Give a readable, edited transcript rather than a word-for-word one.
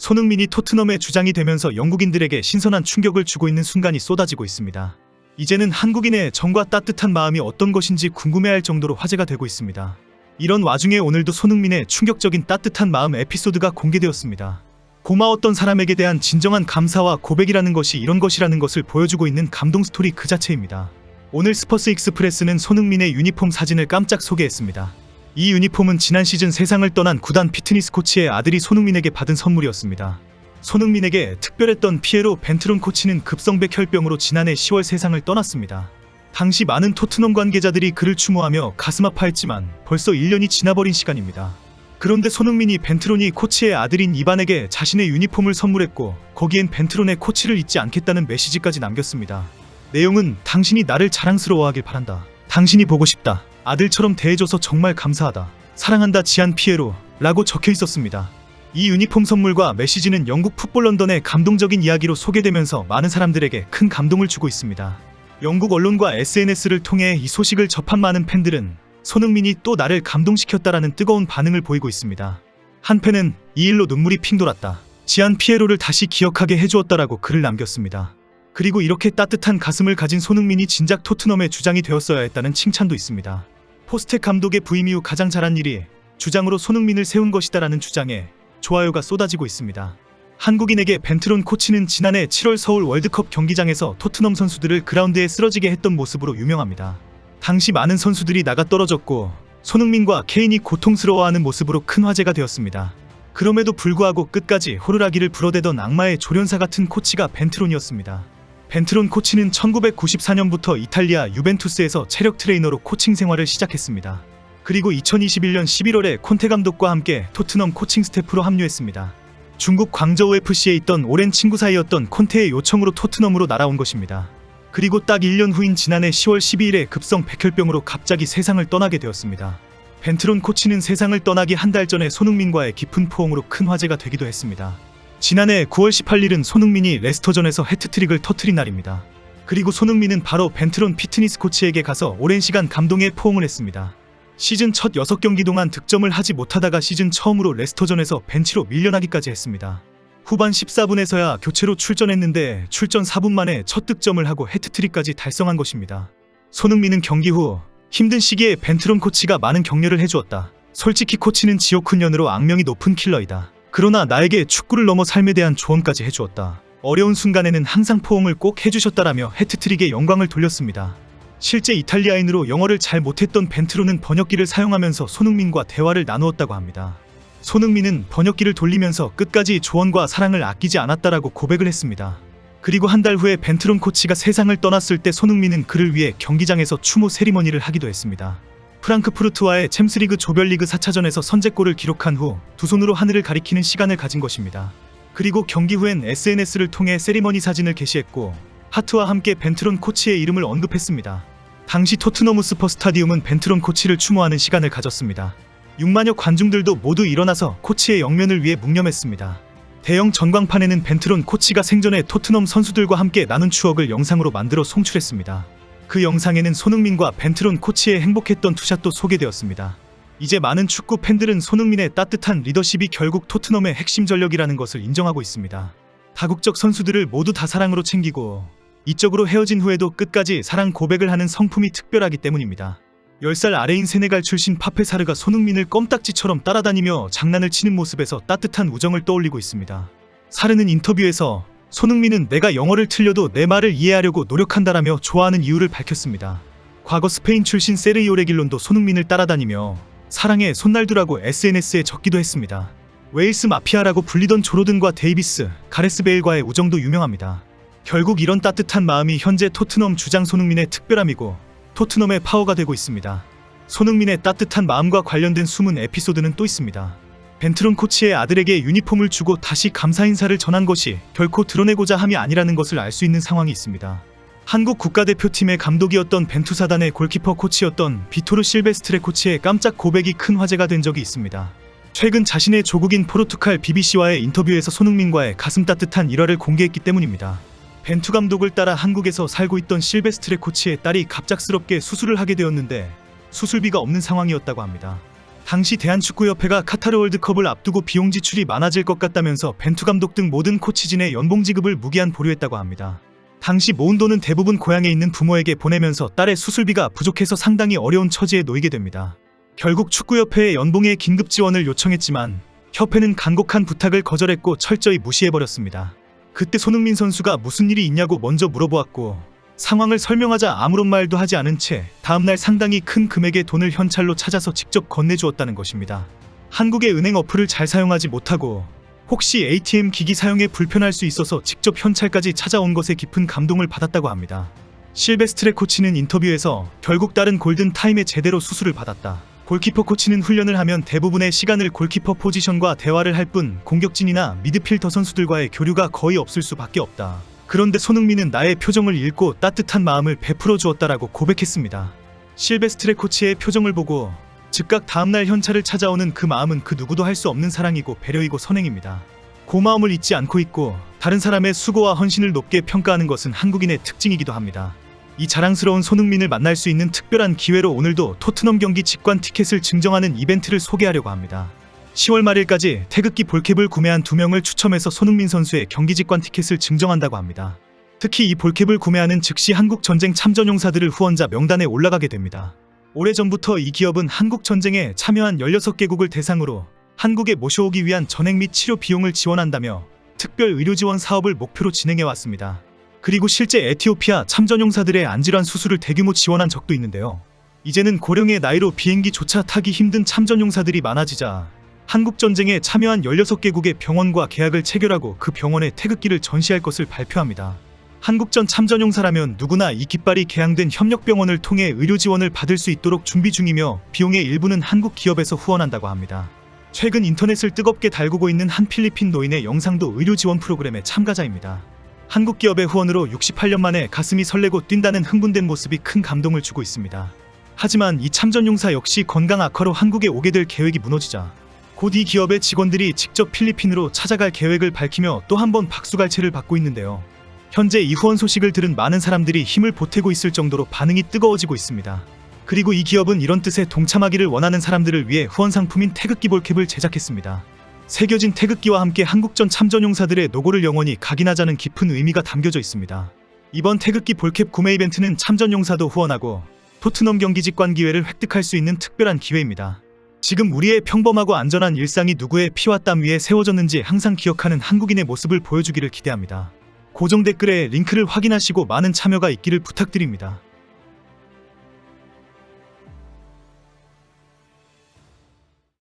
손흥민이 토트넘의 주장이 되면서 영국인들에게 신선한 충격을 주고 있는 순간이 쏟아지고 있습니다. 이제는 한국인의 정과 따뜻한 마음이 어떤 것인지 궁금해할 정도로 화제가 되고 있습니다. 이런 와중에 오늘도 손흥민의 충격적인 따뜻한 마음 에피소드가 공개되었습니다. 고마웠던 사람에게 대한 진정한 감사와 고백이라는 것이 이런 것이라는 것을 보여주고 있는 감동 스토리 그 자체입니다. 오늘 스퍼스 익스프레스는 손흥민의 유니폼 사진을 깜짝 소개했습니다. 이 유니폼은 지난 시즌 세상을 떠난 구단 피트니스 코치의 아들이 손흥민에게 받은 선물이었습니다. 손흥민에게 특별했던 피에로 벤트론 코치는 급성백 혈병으로 지난해 10월 세상을 떠났습니다. 당시 많은 토트넘 관계자들이 그를 추모하며 가슴 아파했지만 벌써 1년이 지나버린 시간입니다. 그런데 손흥민이 벤트론이 코치의 아들인 이반에게 자신의 유니폼을 선물했고 거기엔 벤트론의 코치를 잊지 않겠다는 메시지까지 남겼습니다. 내용은 당신이 나를 자랑스러워하길 바란다. 당신이 보고 싶다. 아들처럼 대해줘서 정말 감사하다. 사랑한다 지안 피에로 라고 적혀 있었습니다. 이 유니폼 선물과 메시지는 영국 풋볼 런던의 감동적인 이야기로 소개되면서 많은 사람들에게 큰 감동을 주고 있습니다. 영국 언론과 SNS를 통해 이 소식을 접한 많은 팬들은 손흥민이 또 나를 감동시켰다라는 뜨거운 반응을 보이고 있습니다. 한 팬은 이 일로 눈물이 핑 돌았다. 지안 피에로를 다시 기억하게 해주었다라고 글을 남겼습니다. 그리고 이렇게 따뜻한 가슴을 가진 손흥민이 진작 토트넘의 주장이 되었어야 했다는 칭찬도 있습니다. 포스텍 감독의 부임 이후 가장 잘한 일이 주장으로 손흥민을 세운 것이다라는 주장에 좋아요가 쏟아지고 있습니다. 한국인에게 벤트론 코치는 지난해 7월 서울 월드컵 경기장에서 토트넘 선수들을 그라운드에 쓰러지게 했던 모습으로 유명합니다. 당시 많은 선수들이 나가 떨어졌고 손흥민과 케인이 고통스러워하는 모습으로 큰 화제가 되었습니다. 그럼에도 불구하고 끝까지 호루라기를 불어대던 악마의 조련사 같은 코치가 벤트론이었습니다. 벤트론 코치는 1994년부터 이탈리아 유벤투스에서 체력 트레이너로 코칭 생활을 시작했습니다. 그리고 2021년 11월에 콘테 감독과 함께 토트넘 코칭 스태프로 합류했습니다. 중국 광저우 FC에 있던 오랜 친구 사이였던 콘테의 요청으로 토트넘으로 날아온 것입니다. 그리고 딱 1년 후인 지난해 10월 12일에 급성 백혈병으로 갑자기 세상을 떠나게 되었습니다. 벤트론 코치는 세상을 떠나기 한 달 전에 손흥민과의 깊은 포옹으로 큰 화제가 되기도 했습니다. 지난해 9월 18일은 손흥민이 레스터전에서 해트트릭을 터뜨린 날입니다. 그리고 손흥민은 바로 벤트론 피트니스 코치에게 가서 오랜 시간 감동의 포옹을 했습니다. 시즌 첫 6경기 동안 득점을 하지 못하다가 시즌 처음으로 레스터전에서 벤치로 밀려나기까지 했습니다. 후반 14분에서야 교체로 출전했는데 출전 4분 만에 첫 득점을 하고 해트트릭까지 달성한 것입니다. 손흥민은 경기 후 힘든 시기에 벤트론 코치가 많은 격려를 해주었다. 솔직히 코치는 지옥 훈련으로 악명이 높은 킬러이다. 그러나 나에게 축구를 넘어 삶에 대한 조언까지 해주었다. 어려운 순간에는 항상 포옹을 꼭 해주셨다라며 해트트릭의 영광을 돌렸습니다. 실제 이탈리아인으로 영어를 잘 못했던 벤트론은 번역기를 사용하면서 손흥민과 대화를 나누었다고 합니다. 손흥민은 번역기를 돌리면서 끝까지 조언과 사랑을 아끼지 않았다라고 고백을 했습니다. 그리고 한 달 후에 벤트론 코치가 세상을 떠났을 때 손흥민은 그를 위해 경기장에서 추모 세리머니를 하기도 했습니다. 프랑크푸르트와의 챔스리그 조별리그 4차전에서 선제골을 기록한 후 두 손으로 하늘을 가리키는 시간을 가진 것입니다. 그리고 경기 후엔 SNS를 통해 세리머니 사진을 게시했고 하트와 함께 벤트론 코치의 이름을 언급했습니다. 당시 토트넘 스퍼 스타디움은 벤트론 코치를 추모하는 시간을 가졌습니다. 6만여 관중들도 모두 일어나서 코치의 영면을 위해 묵념했습니다. 대형 전광판에는 벤트론 코치가 생전에 토트넘 선수들과 함께 나눈 추억을 영상으로 만들어 송출했습니다. 그 영상에는 손흥민과 벤트론 코치의 행복했던 투샷도 소개되었습니다. 이제 많은 축구 팬들은 손흥민의 따뜻한 리더십이 결국 토트넘의 핵심 전력이라는 것을 인정하고 있습니다. 다국적 선수들을 모두 다 사랑으로 챙기고 이적으로 헤어진 후에도 끝까지 사랑 고백을 하는 성품이 특별하기 때문입니다. 10살 아래인 세네갈 출신 파페사르가 손흥민을 껌딱지처럼 따라다니며 장난을 치는 모습에서 따뜻한 우정을 떠올리고 있습니다. 사르는 인터뷰에서 손흥민은 내가 영어를 틀려도 내 말을 이해하려고 노력한다라며 좋아하는 이유를 밝혔습니다. 과거 스페인 출신 세르히오 레길론도 손흥민을 따라다니며 사랑의 손날두라고 SNS에 적기도 했습니다. 웨일스 마피아라고 불리던 조로든과 데이비스, 가레스 베일과의 우정도 유명합니다. 결국 이런 따뜻한 마음이 현재 토트넘 주장 손흥민의 특별함이고 토트넘의 파워가 되고 있습니다. 손흥민의 따뜻한 마음과 관련된 숨은 에피소드는 또 있습니다. 벤트론 코치의 아들에게 유니폼을 주고 다시 감사 인사를 전한 것이 결코 드러내고자 함이 아니라는 것을 알 수 있는 상황이 있습니다. 한국 국가대표팀의 감독이었던 벤투사단의 골키퍼 코치였던 비토르 실베스트레 코치의 깜짝 고백이 큰 화제가 된 적이 있습니다. 최근 자신의 조국인 포르투갈 BBC와의 인터뷰에서 손흥민과의 가슴 따뜻한 일화를 공개했기 때문입니다. 벤투 감독을 따라 한국에서 살고 있던 실베스트레 코치의 딸이 갑작스럽게 수술을 하게 되었는데 수술비가 없는 상황이었다고 합니다. 당시 대한축구협회가 카타르 월드컵을 앞두고 비용 지출이 많아질 것 같다면서 벤투 감독 등 모든 코치진의 연봉 지급을 무기한 보류했다고 합니다. 당시 모은 돈은 대부분 고향에 있는 부모에게 보내면서 딸의 수술비가 부족해서 상당히 어려운 처지에 놓이게 됩니다. 결국 축구협회에 연봉의 긴급 지원을 요청했지만 협회는 간곡한 부탁을 거절했고 철저히 무시해버렸습니다. 그때 손흥민 선수가 무슨 일이 있냐고 먼저 물어보았고 상황을 설명하자 아무런 말도 하지 않은 채 다음날 상당히 큰 금액의 돈을 현찰로 찾아서 직접 건네주었다는 것입니다. 한국의 은행 어플을 잘 사용하지 못하고 혹시 ATM 기기 사용에 불편할 수 있어서 직접 현찰까지 찾아온 것에 깊은 감동을 받았다고 합니다. 실베스트레 코치는 인터뷰에서 결국 딸은 골든 타임에 제대로 수술을 받았다. 골키퍼 코치는 훈련을 하면 대부분의 시간을 골키퍼 포지션과 대화를 할 뿐 공격진이나 미드필더 선수들과의 교류가 거의 없을 수밖에 없다. 그런데 손흥민은 나의 표정을 읽고 따뜻한 마음을 베풀어 주었다라고 고백했습니다. 실베스트레 코치의 표정을 보고 즉각 다음날 현찰을 찾아오는 그 마음은 그 누구도 할 수 없는 사랑이고 배려이고 선행입니다. 고마움을 잊지 않고 있고 다른 사람의 수고와 헌신을 높게 평가하는 것은 한국인의 특징이기도 합니다. 이 자랑스러운 손흥민을 만날 수 있는 특별한 기회로 오늘도 토트넘 경기 직관 티켓을 증정하는 이벤트를 소개하려고 합니다. 10월 말일까지 태극기 볼캡을 구매한 2명을 추첨해서 손흥민 선수의 경기 직관 티켓을 증정한다고 합니다. 특히 이 볼캡을 구매하는 즉시 한국전쟁 참전용사들을 후원자 명단에 올라가게 됩니다. 오래전부터 이 기업은 한국전쟁에 참여한 16개국을 대상으로 한국에 모셔오기 위한 전액 및 치료 비용을 지원한다며 특별 의료지원 사업을 목표로 진행해왔습니다. 그리고 실제 에티오피아 참전용사들의 안질환 수술을 대규모 지원한 적도 있는데요. 이제는 고령의 나이로 비행기조차 타기 힘든 참전용사들이 많아지자 한국전쟁에 참여한 16개국의 병원과 계약을 체결하고 그 병원에 태극기를 전시할 것을 발표합니다. 한국전 참전용사라면 누구나 이 깃발이 개양된 협력병원을 통해 의료지원을 받을 수 있도록 준비 중이며 비용의 일부는 한국 기업에서 후원한다고 합니다. 최근 인터넷을 뜨겁게 달구고 있는 한 필리핀 노인의 영상도 의료지원 프로그램의 참가자입니다. 한국 기업의 후원으로 68년 만에 가슴이 설레고 뛴다는 흥분된 모습이 큰 감동을 주고 있습니다. 하지만 이 참전용사 역시 건강 악화로 한국에 오게 될 계획이 무너지자 곧 이 기업의 직원들이 직접 필리핀으로 찾아갈 계획을 밝히며 또 한 번 박수갈채를 받고 있는데요. 현재 이 후원 소식을 들은 많은 사람들이 힘을 보태고 있을 정도로 반응이 뜨거워지고 있습니다. 그리고 이 기업은 이런 뜻에 동참하기를 원하는 사람들을 위해 후원 상품인 태극기 볼캡을 제작했습니다. 새겨진 태극기와 함께 한국전 참전용사들의 노고를 영원히 각인하자는 깊은 의미가 담겨져 있습니다. 이번 태극기 볼캡 구매 이벤트는 참전용사도 후원하고 토트넘 경기 직관 기회를 획득할 수 있는 특별한 기회입니다. 지금 우리의 평범하고 안전한 일상이 누구의 피와 땀 위에 세워졌는지 항상 기억하는 한국인의 모습을 보여주기를 기대합니다. 고정 댓글에 링크를 확인하시고 많은 참여가 있기를 부탁드립니다.